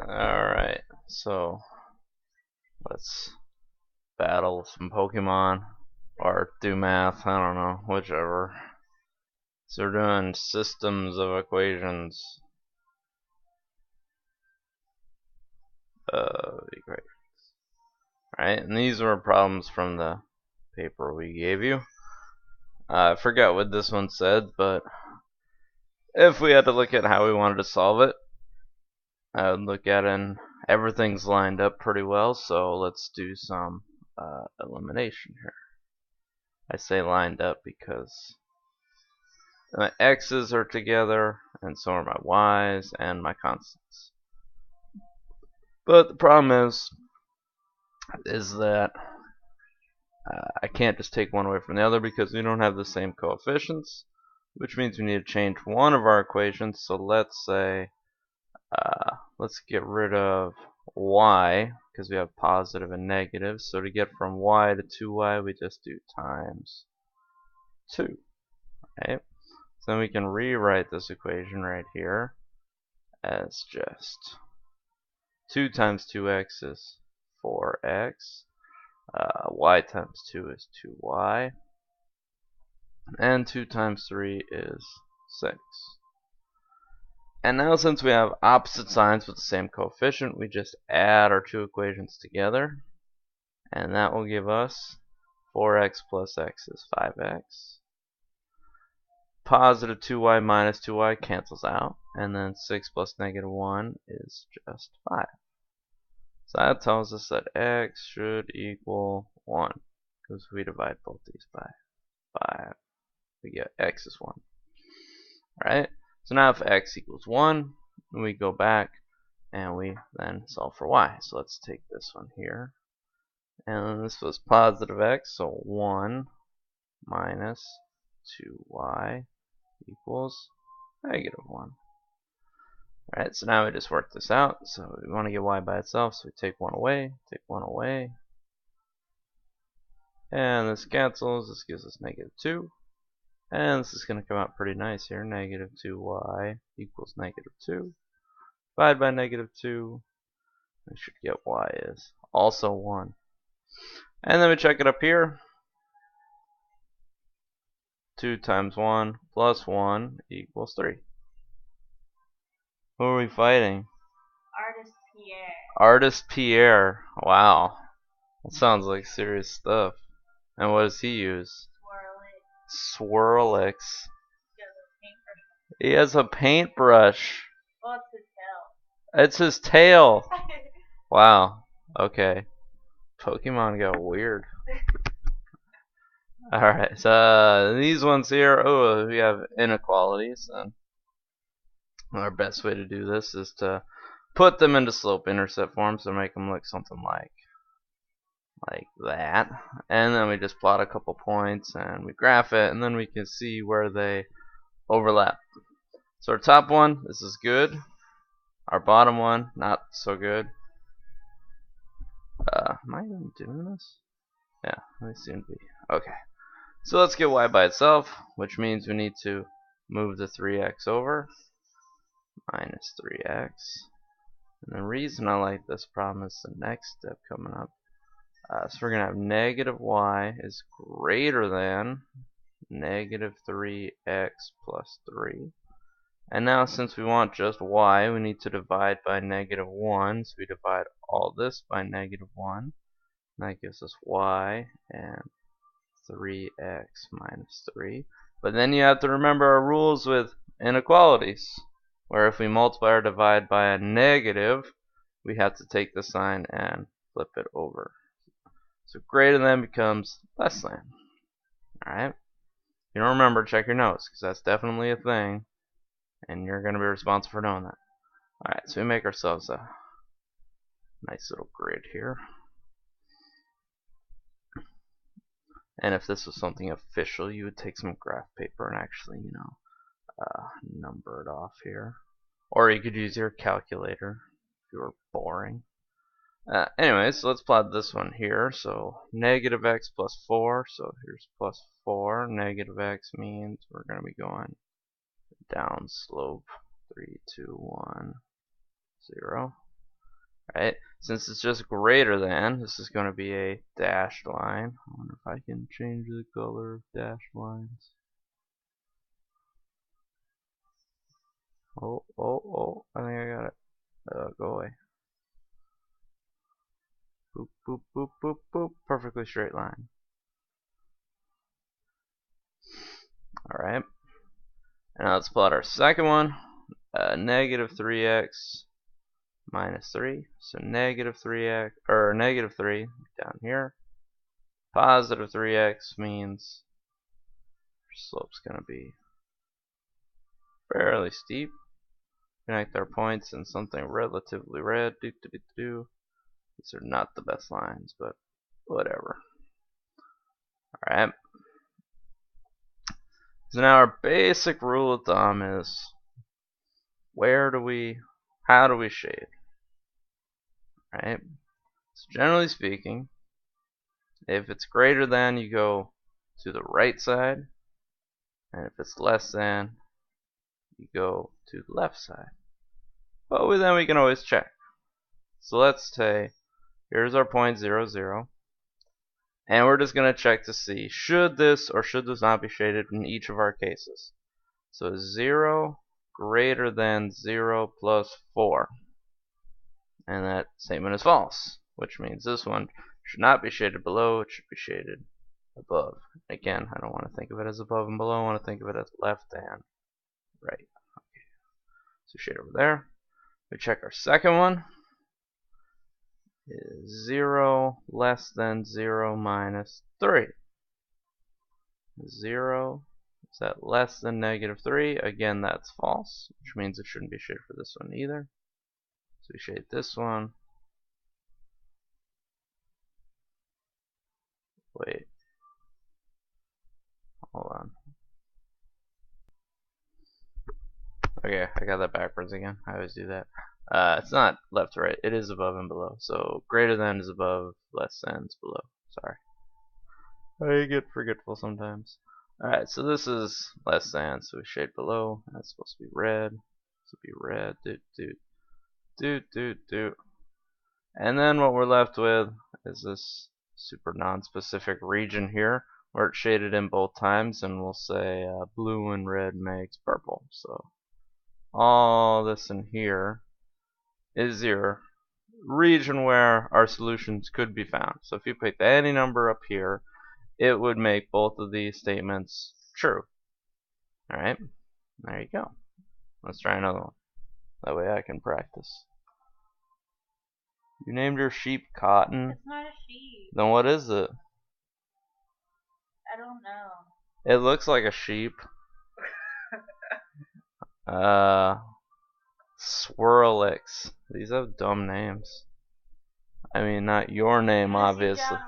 Alright, so let's battle some Pokemon or do math, I don't know, whichever. So we're doing systems of equations. Great. Alright, and these were problems from the paper we gave you. I forgot what this one said, but if we had to look at how we wanted to solve it, I would look at it and everything's lined up pretty well, so let's do some elimination here. I say lined up because my x's are together and so are my y's and my constants. But the problem is that I can't just take one away from the other because we don't have the same coefficients, which means we need to change one of our equations. So let's say let's get rid of y because we have positive and negative. So to get from y to 2y, we just do times 2. Right? So then we can rewrite this equation right here as just 2 times 2x is 4x, y times 2 is 2y, and 2 times 3 is 6. And now since we have opposite signs with the same coefficient, we just add our two equations together, and that will give us 4x plus x is 5x. Positive 2y minus 2y cancels out, and then 6 plus negative 1 is just 5. So that tells us that x should equal 1, because we divide both these by 5, we get x is 1. Alright, so now if x equals 1, we go back and we then solve for y. So let's take this one here, and this was positive x, so 1 minus 2y equals negative 1. Alright, so now we just work this out. So we want to get y by itself, so we take 1 away, and this cancels. This gives us negative 2. And this is going to come out pretty nice here. Negative 2y equals negative 2. Divide by negative 2. We should get y is also 1. And then we check it up here. 2 times 1 plus 1 equals 3. Who are we fighting? Artist Pierre. Artist Pierre. Wow. That sounds like serious stuff. And what does he use? Swirlix. He has a paintbrush. Well, it's his tail. It's his tail. Wow. Okay. Pokemon got weird. Alright, so these ones here, we have inequalities. And our best way to do this is to put them into slope-intercept form, so make them look something like that. And then we just plot a couple points and we graph it, and then we can see where they overlap. So our top one, this is good. Our bottom one, not so good. Am I even doing this? Yeah, they seem to be. Okay. So let's get y by itself, which means we need to move the 3x over. Minus 3x. And the reason I like this problem is the next step coming up. So we're going to have negative y is greater than negative 3x plus 3. And now since we want just y, we need to divide by negative 1. So we divide all this by negative 1. And that gives us y and 3x minus 3. But then you have to remember our rules with inequalities, where if we multiply or divide by a negative, we have to take the sign and flip it over. So greater than becomes less than. Alright? If you don't remember, check your notes, because that's definitely a thing, and you're going to be responsible for knowing that. Alright, so we make ourselves a nice little grid here. And if this was something official, you would take some graph paper and actually, number it off here. Or you could use your calculator if you were boring. Anyways, so let's plot this one here. So negative x plus 4. So here's plus 4. Negative x means we're going to be going down slope 3, 2, 1, 0. right? Since it's just greater than, this is going to be a dashed line. I wonder if I can change the color of dashed lines. Oh, I think I got it. Go away. Boop, boop, boop, boop, boop. Perfectly straight line. Alright. And now let's plot our second one. Negative 3x minus 3. So negative 3x, or negative 3 down here. Positive 3x means our slope's going to be fairly steep. Connect our points in something relatively red. These are not the best lines, but whatever. Alright. So now our basic rule of thumb is how do we shade? Right? So generally speaking, if it's greater than, you go to the right side, and if it's less than, you go to the left side. But then we can always check. So let's say here's our point 0, 0. And we're just going to check to see should this or should this not be shaded in each of our cases. So 0 greater than 0 plus 4. And that statement is false, which means this one should not be shaded below, it should be shaded above. Again, I don't want to think of it as above and below, I want to think of it as left and right. Okay. So shade over there. We check our second one. Is 0 less than 0 minus 3? 0, is that less than negative 3? Again, that's false, which means it shouldn't be shaded for this one either. So we shade this one. Wait. Hold on. Okay, I got that backwards again. I always do that. It's not left to right. It is above and below. So greater than is above, less than is below. Sorry. I get forgetful sometimes. Alright, so this is less than, so we shade below. That's supposed to be red. This will be red. And then what we're left with is this super non-specific region here where it's shaded in both times, and we'll say blue and red makes purple. So all this in here is your region where our solutions could be found. So if you picked any number up here, it would make both of these statements true. Alright, there you go. Let's try another one. That way I can practice. You named your sheep Cotton. It's not a sheep. Then what is it? I don't know. It looks like a sheep. Swirlix. These have dumb names. I mean, not your name, obviously.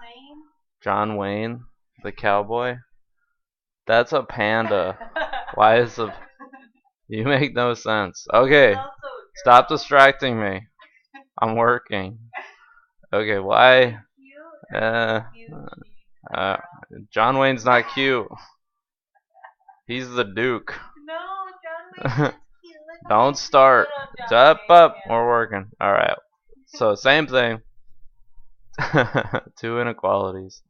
John Wayne, the cowboy. That's a panda. Why is a... You make no sense. Okay, stop distracting me. I'm working. Okay, why? John Wayne's not cute. He's the Duke. No, John Wayne is cute. Don't start. Shut up. We're working. Alright. So, same thing. Two inequalities.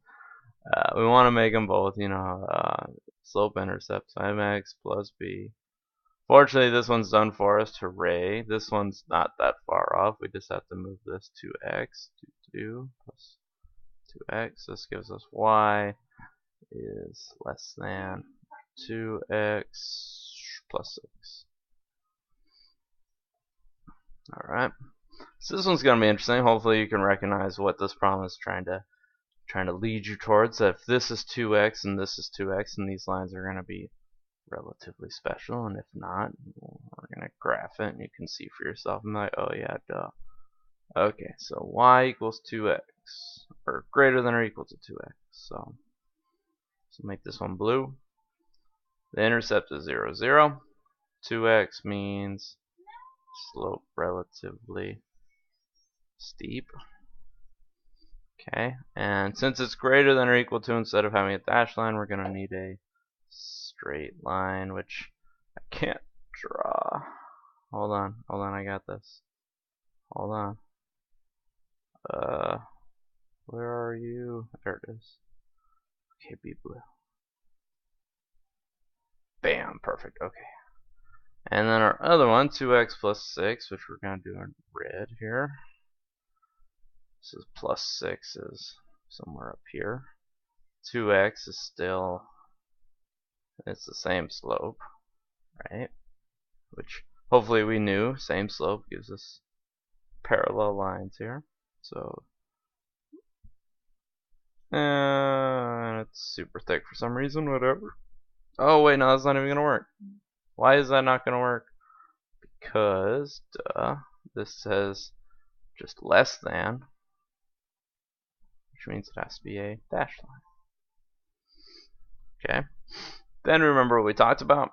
We want to make them both, slope intercept times x plus b. Fortunately, this one's done for us. Hooray. This one's not that far off. We just have to move this 2x to 2 plus 2x. This gives us y is less than 2x plus 6. Alright. So this one's going to be interesting. Hopefully you can recognize what this problem is trying to lead you towards. If this is 2x and this is 2x, and these lines are going to be relatively special, and if not, we're going to graph it and you can see for yourself. I'm like, oh yeah, duh. Okay, so y equals 2x, or greater than or equal to 2x. So make this one blue. The intercept is 0, 0. 2x means slope relatively steep. Okay, and since it's greater than or equal to, instead of having a dashed line, we're going to need a straight line, which I can't draw. Hold on, I got this. Hold on. Where are you? There it is. Okay, be blue. Bam, perfect. Okay. And then our other one, 2x plus 6, which we're going to do in red here. This is plus 6 is somewhere up here. 2x is still, it's the same slope, right? Which hopefully we knew, same slope gives us parallel lines here. So, it's super thick for some reason, whatever. Oh wait, no, that's not even going to work. Why is that not going to work? Because, this says just less than, which means it has to be a dashed line. Okay. Then remember what we talked about.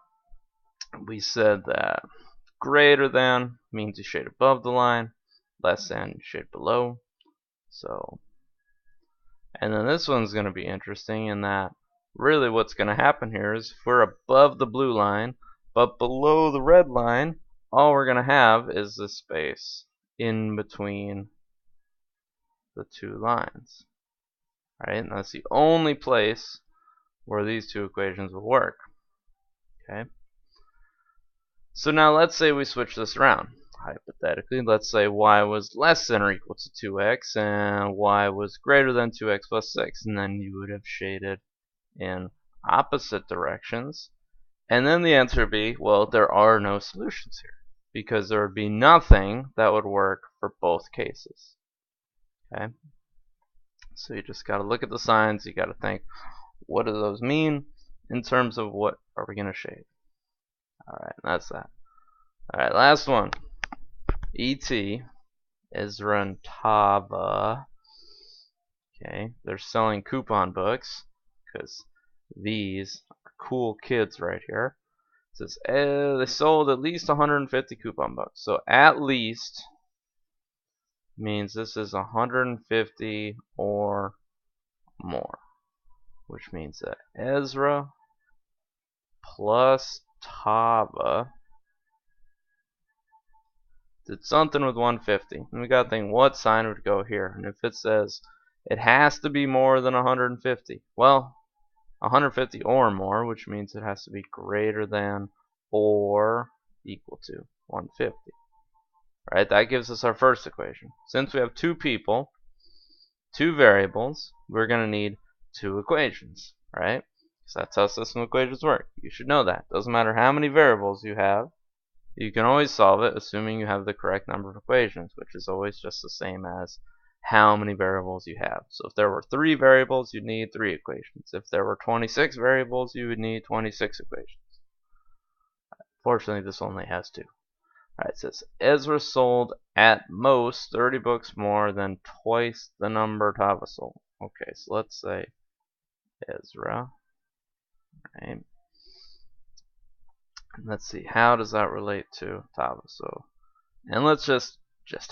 We said that greater than means you shade above the line, less than you shade below. So, and then this one's going to be interesting in that really what's going to happen here is if we're above the blue line but below the red line, all we're going to have is this space in between the two lines. Right? And that's the only place where these two equations will work. Okay? So now let's say we switch this around. Hypothetically, let's say y was less than or equal to 2x and y was greater than 2x plus 6. And then you would have shaded in opposite directions. And then the answer would be, well, there are no solutions here because there would be nothing that would work for both cases. Okay? So you just got to look at the signs. You got to think, what do those mean in terms of what are we going to shade? Alright, that's that. Alright, last one. E.T. Ezra and Tava. Okay, they're selling coupon books because these are cool kids right here. It says they sold at least 150 coupon books. So at least means this is 150 or more, which means that Ezra plus Tava did something with 150. And we gotta think what sign would go here. And if it says it has to be more than 150, well, 150 or more, which means it has to be greater than or equal to 150. Right? That gives us our first equation. Since we have two people, two variables, we're gonna need two equations, right? So that's how system equations work. You should know that. Doesn't matter how many variables you have. You can always solve it assuming you have the correct number of equations, which is always just the same as how many variables you have. So if there were 3 variables, you'd need 3 equations. If there were 26 variables, you would need 26 equations. Fortunately, this only has 2. Alright, it says Ezra sold at most 30 books more than twice the number Tava sold. Okay, so let's say Ezra, right? Let's see, how does that relate to Tava? So, and let's just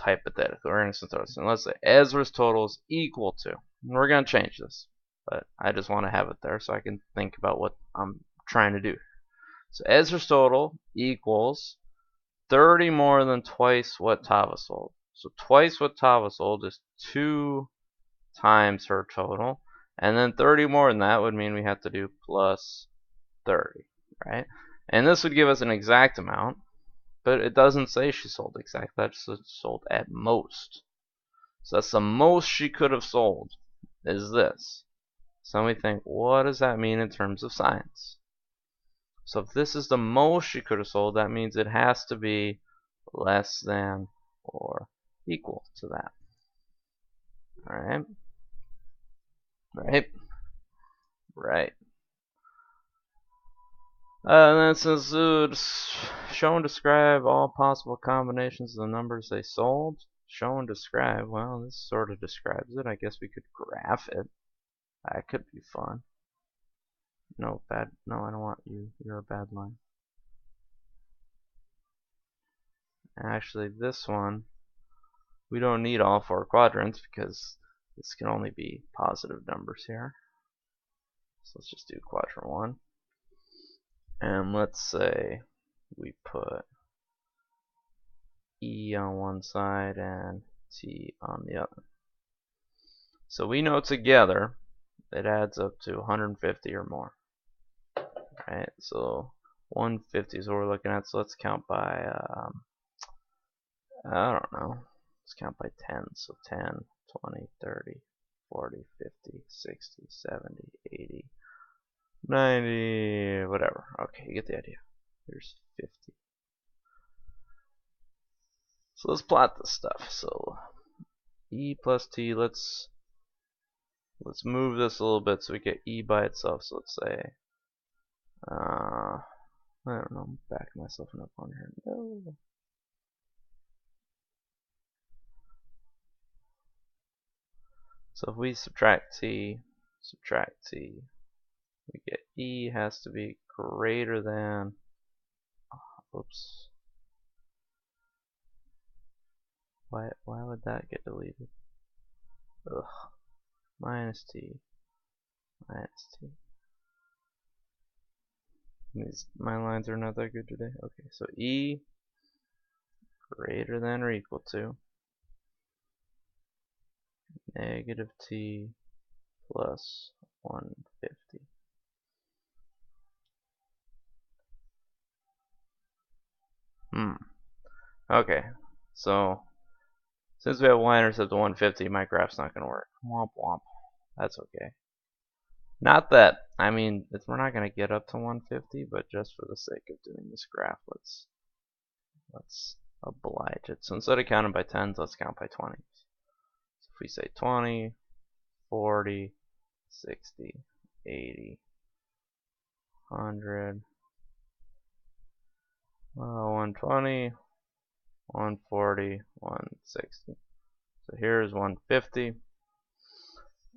hypothetically, we're going to throw this in. Let's say Ezra's total is equal to, and we're going to change this, but I just want to have it there so I can think about what I'm trying to do. So Ezra's total equals 30 more than twice what Tava sold. So twice what Tava sold is 2 times her total, and then 30 more than that would mean we have to do plus 30, right? And this would give us an exact amount, but it doesn't say she sold exactly. That just sold at most. So that's the most she could have sold is this. So we think, what does that mean in terms of signs? So if this is the most she could have sold, that means it has to be less than or equal to that. Alright? Right? Right. And then it says, show and describe all possible combinations of the numbers they sold. Show and describe. Well, this sort of describes it. I guess we could graph it. That could be fun. No, I don't want you. You're a bad line. Actually, this one, we don't need all 4 quadrants because this can only be positive numbers here. So let's just do quadrant 1. And let's say we put E on one side and T on the other. So we know together it adds up to 150 or more. Right? So 150 is what we're looking at. So let's count by, I don't know. Let's count by 10. So 10, 20, 30, 40, 50, 60, 70, 80, 90, whatever. Okay, you get the idea. Here's 50. So let's plot this stuff. So e plus t, let's move this a little bit so we get e by itself. So let's say, I don't know, I'm backing myself up on here. No. So if we subtract t, we get e has to be greater than, oops. Why would that get deleted? Ugh. Minus t. My lines are not that good today. Okay, so e greater than or equal to negative t plus 150. Okay, so since we have y-intercept of 150, my graph's not going to work. Womp womp. That's okay. Not that, I mean, we're not going to get up to 150, but just for the sake of doing this graph, let's oblige it. So instead of counting by 10s, let's count by 20s. So if we say 20, 40, 60, 80, 100, 120, 140, 160. So here's 150.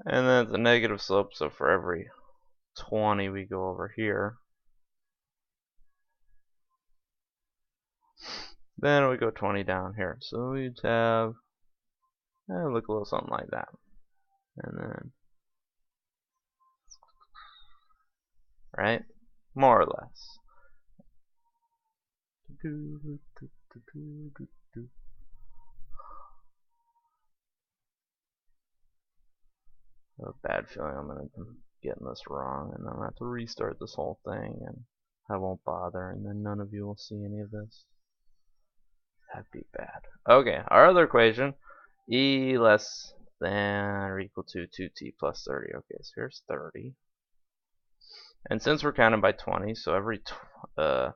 And then the negative slope, so for every 20 we go over here. Then we go 20 down here. So we'd have, look a little something like that. And then, right? More or less. I have a bad feeling I'm going to be getting this wrong, and I'm going to have to restart this whole thing, and I won't bother, and then none of you will see any of this. That'd be bad. Okay, our other equation, e less than or equal to 2t plus 30. Okay, so here's 30. And since we're counting by 20, so every, what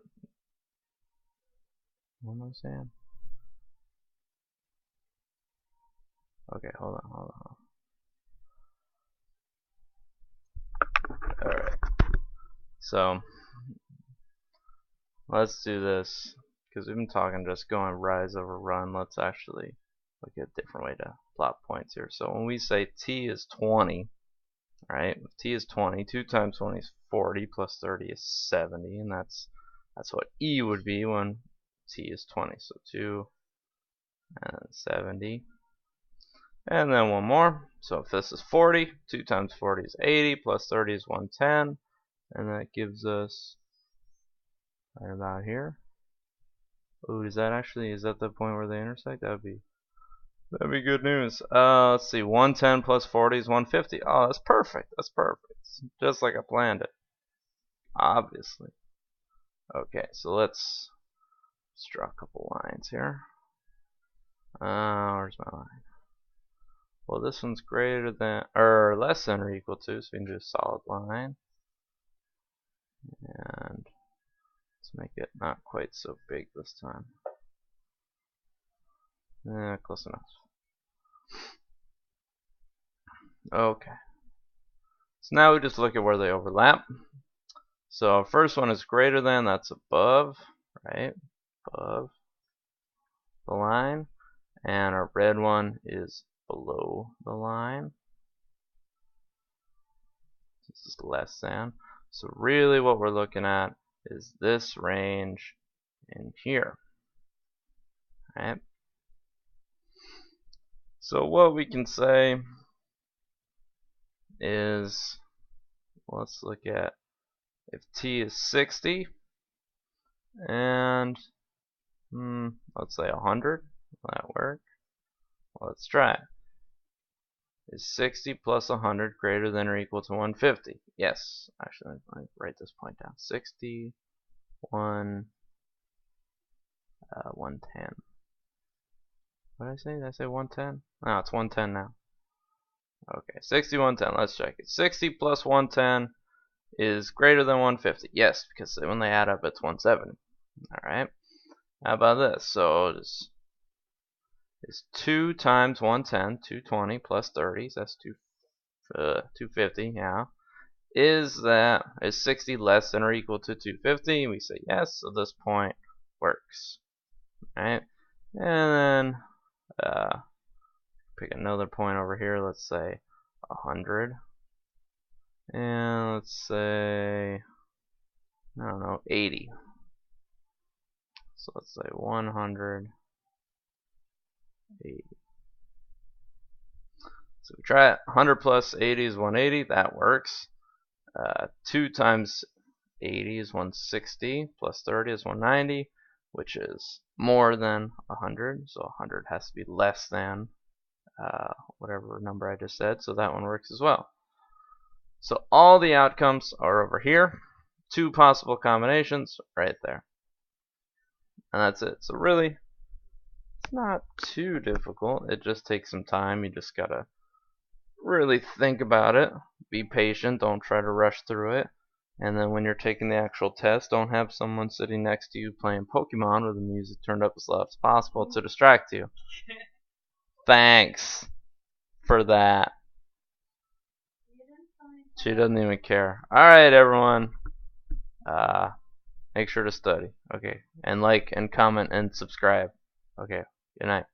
am I saying? Okay, hold on. Alright. So, let's do this, because we've been talking just going rise over run. Let's actually look at a different way to plot points here. So when we say t is 20, right? If t is 20, 2 times 20 is 40, plus 30 is 70, and that's what e would be when t is 20. So 2 and 70. And then one more. So if this is 40, 2 times 40 is 80, plus 30 is 110, and that gives us right about here. Ooh, is that the point where they intersect? That'd be good news. Let's see, 110 plus 40 is 150. Oh, that's perfect. Just like I planned it. Obviously. Okay, so let's draw a couple lines here. Where's my line? Well, this one's greater than, or less than or equal to, so we can do a solid line. And let's make it not quite so big this time. Close enough. Okay. So now we just look at where they overlap. So first one is greater than, that's above, right? Above the line. And our red one is below the line. This is less than. So really what we're looking at is this range in here. Right? So what we can say is, let's look at if t is 60 and let's say 100. Will that work? Well, let's try it. is 60 plus 100 greater than or equal to 150? Yes. Actually, let me write this point down. 60, 110. What did I say? Did I say 110? No, it's 110 now. Okay, 60, 110. Let's check it. 60 plus 110 is greater than 150. Yes, because when they add up, it's 170. Alright. How about this? So it's 2 times 110, 220 plus 30, so that's 250, yeah. Is 60 less than or equal to 250? We say yes, so this point works. Alright. And then pick another point over here, let's say 100. And let's say, I don't know, 80. So let's say 180. So we try it. 100 plus 80 is 180. That works. 2 times 80 is 160. Plus 30 is 190, which is more than 100. So 100 has to be less than whatever number I just said. So that one works as well. So all the outcomes are over here. 2 possible combinations right there. And that's it. So really, it's not too difficult. It just takes some time. You just gotta really think about it. Be patient. Don't try to rush through it. And then when you're taking the actual test, don't have someone sitting next to you playing Pokemon with the music turned up as loud as possible to distract you. Thanks for that. She doesn't even care. Alright, everyone. Make sure to study. Okay. And like and comment and subscribe. Okay. Good night.